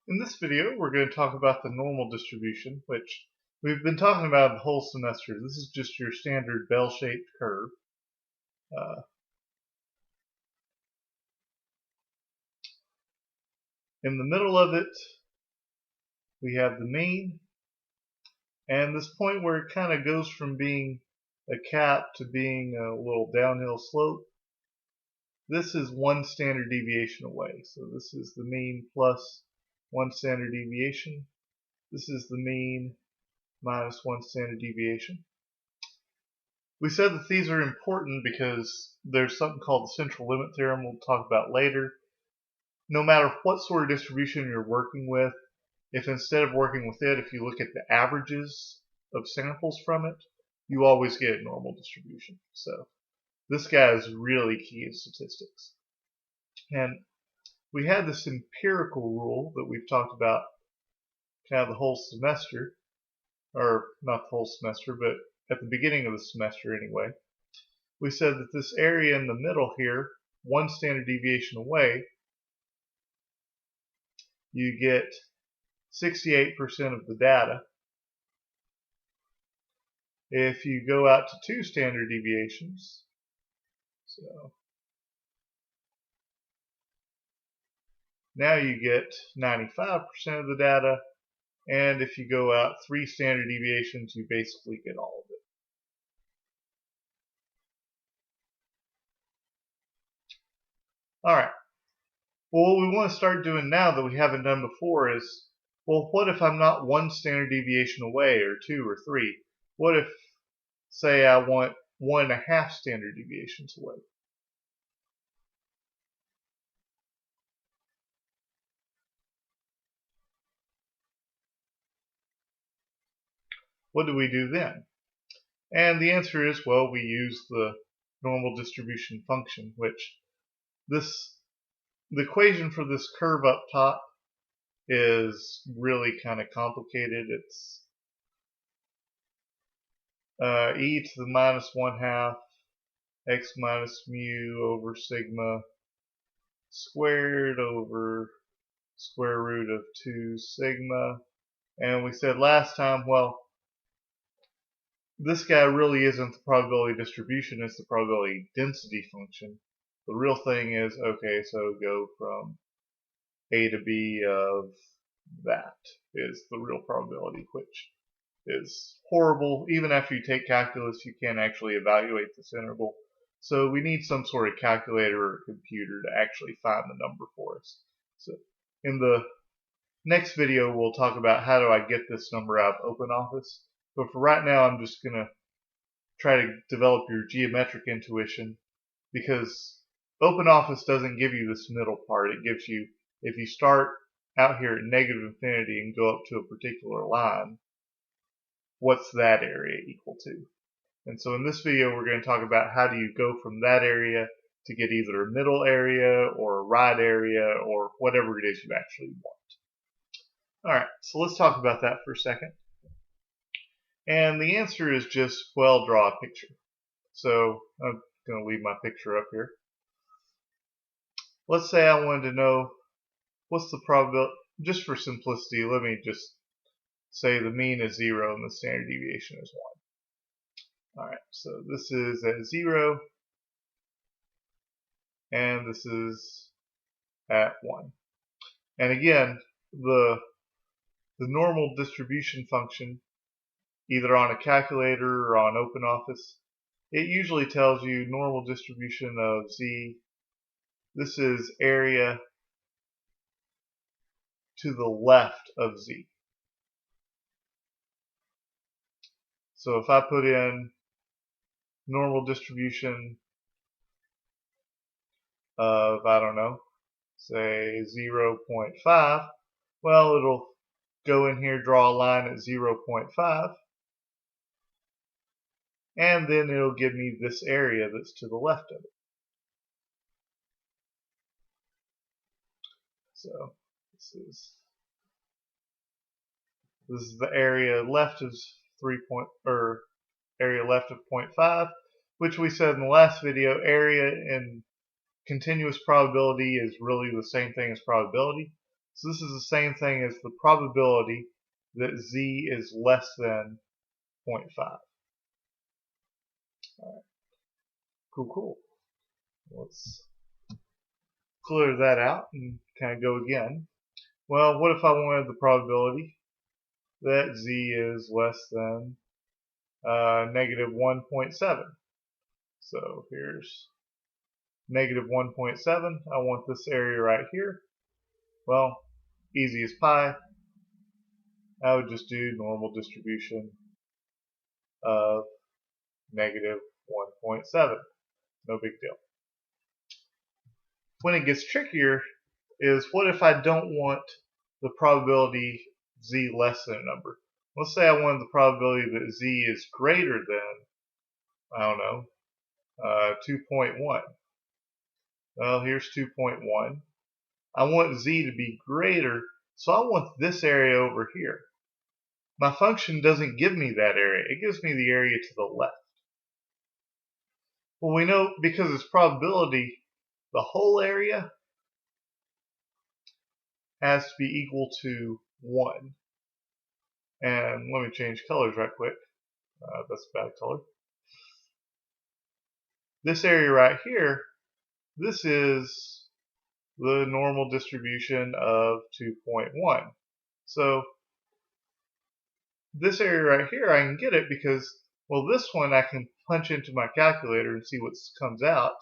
In this video, we're going to talk about the normal distribution, which we've been talking about the whole semester. This is just your standard bell-shaped curve. In the middle of it, we have the mean, and this point where it kind of goes from being a cap to being a little downhill slope. This is one standard deviation away. So this is the mean plus one standard deviation. This is the mean minus one standard deviation. We said that these are important because there's something called the central limit theorem we'll talk about later. No matter what sort of distribution you're working with, if instead of working with it, if you look at the averages of samples from it, you always get a normal distribution. So this guy is really key in statistics. And we had this empirical rule that we've talked about kind of the whole semester, or not the whole semester, but at the beginning of the semester anyway. We said that this area in the middle here, one standard deviation away, you get 68% of the data. If you go out to two standard deviations, so now you get 95% of the data, and if you go out three standard deviations, you basically get all of it. Alright, well, what we want to start doing now that we haven't done before is, well, what if I'm not one standard deviation away, or two, or three? What if, say, I want 1.5 standard deviations away? What do we do then? And the answer is, well, we use the normal distribution function, which the equation for this curve up top is really kind of complicated. It's e to the minus 1/2 x minus mu over sigma squared over square root of 2 sigma. And we said last time, well, this guy really isn't the probability distribution, it's the probability density function. The real thing is, okay, so go from A to B of that is the real probability, which is horrible. Even after you take calculus, you can't actually evaluate this interval. So we need some sort of calculator or computer to actually find the number for us. So in the next video, we'll talk about how do I get this number out of OpenOffice. But for right now, I'm just going to try to develop your geometric intuition, because OpenOffice doesn't give you this middle part. It gives you, if you start out here at negative infinity and go up to a particular line, what's that area equal to? And so in this video, we're going to talk about how do you go from that area to get either a middle area or a right area or whatever it is you actually want. Alright, so let's talk about that for a second. And the answer is just, well, draw a picture. So I'm going to leave my picture up here. Let's say I wanted to know what's the probability, just for simplicity, let me just say the mean is 0 and the standard deviation is 1. Alright, so this is at 0 and this is at 1. And again, the normal distribution function, either on a calculator or on OpenOffice, it usually tells you normal distribution of z. This is area to the left of z. So if I put in normal distribution of, I don't know, say 0.5, well, it'll go in here, draw a line at 0.5, and then it'll give me this area that's to the left of it. So this is the area left of area left of 0.5, which we said in the last video, area in continuous probability is really the same thing as probability. So this is the same thing as the probability that z is less than 0.5. All right. Cool. Let's clear that out and kind of go again. Well, what if I wanted the probability that z is less than negative 1.7? So here's negative 1.7. I want this area right here. Well, easy as pie. I would just do normal distribution of negative 1.7. No big deal. When it gets trickier is what if I don't want the probability z less than a number? Let's say I wanted the probability that z is greater than, I don't know, 2.1. Well, here's 2.1. I want z to be greater, so I want this area over here. My function doesn't give me that area. It gives me the area to the left. Well, we know because it's probability, the whole area has to be equal to 1. And let me change colors right quick. That's a bad color. This area right here, this is the normal distribution of 2.1. So this area right here, I can get it because, well, this one I can punch into my calculator and see what comes out.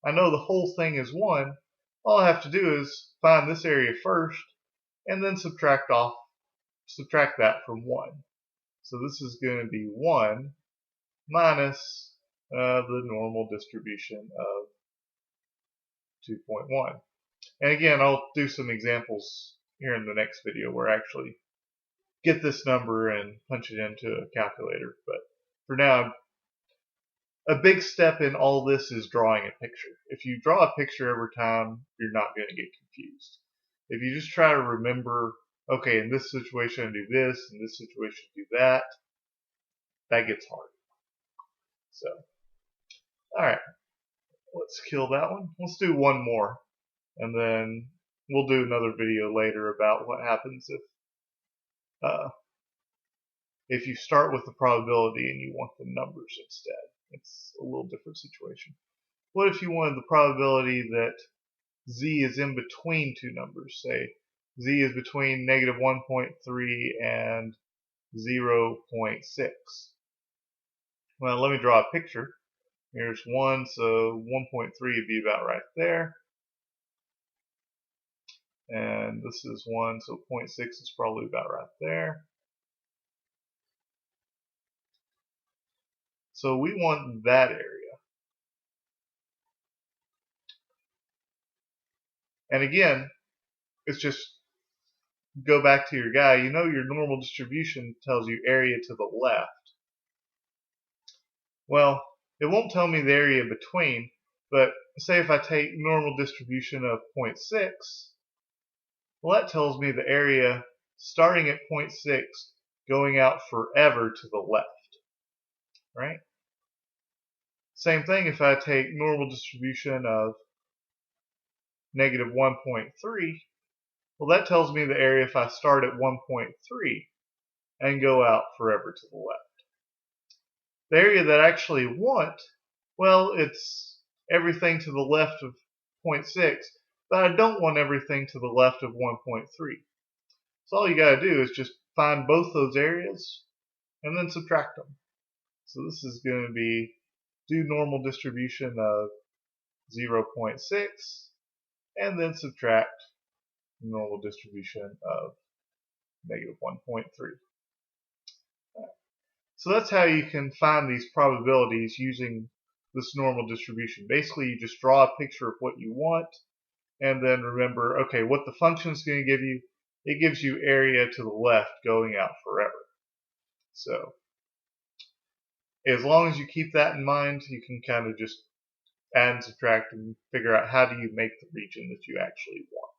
I know the whole thing is 1. All I have to do is find this area first and then subtract that from 1. So this is going to be 1 minus the normal distribution of 2.1. And again, I'll do some examples here in the next video where I actually get this number and punch it into a calculator. But for now, a big step in all this is drawing a picture. If you draw a picture every time, you're not going to get confused. If you just try to remember, okay, in this situation I do this, in this situation I do that, that gets hard. So, alright, let's kill that one. Let's do one more, and then we'll do another video later about what happens if you start with the probability and you want the numbers instead. It's a little different situation. What if you wanted the probability that z is in between two numbers? Say z is between negative 1.3 and 0.6. Well, let me draw a picture. Here's 1, so 1.3 would be about right there. And this is 1, so 0.6 is probably about right there. So we want that area. And again, it's just go back to your guy. You know your normal distribution tells you area to the left. Well, it won't tell me the area between, but say if I take normal distribution of 0.6, well, that tells me the area starting at 0.6 going out forever to the left, right? Same thing if I take normal distribution of negative 1.3, well, that tells me the area if I start at 1.3 and go out forever to the left. The area that I actually want, well, it's everything to the left of 0.6, but I don't want everything to the left of 1.3. So all you got to do is just find both those areas and then subtract them. So this is going to be do normal distribution of 0.6 and then subtract normal distribution of negative 1.3. So that's how you can find these probabilities using this normal distribution. Basically, you just draw a picture of what you want and then remember, okay, what the function is going to give you. It gives you area to the left going out forever. So as long as you keep that in mind, you can kind of just add and subtract and figure out how do you make the region that you actually want.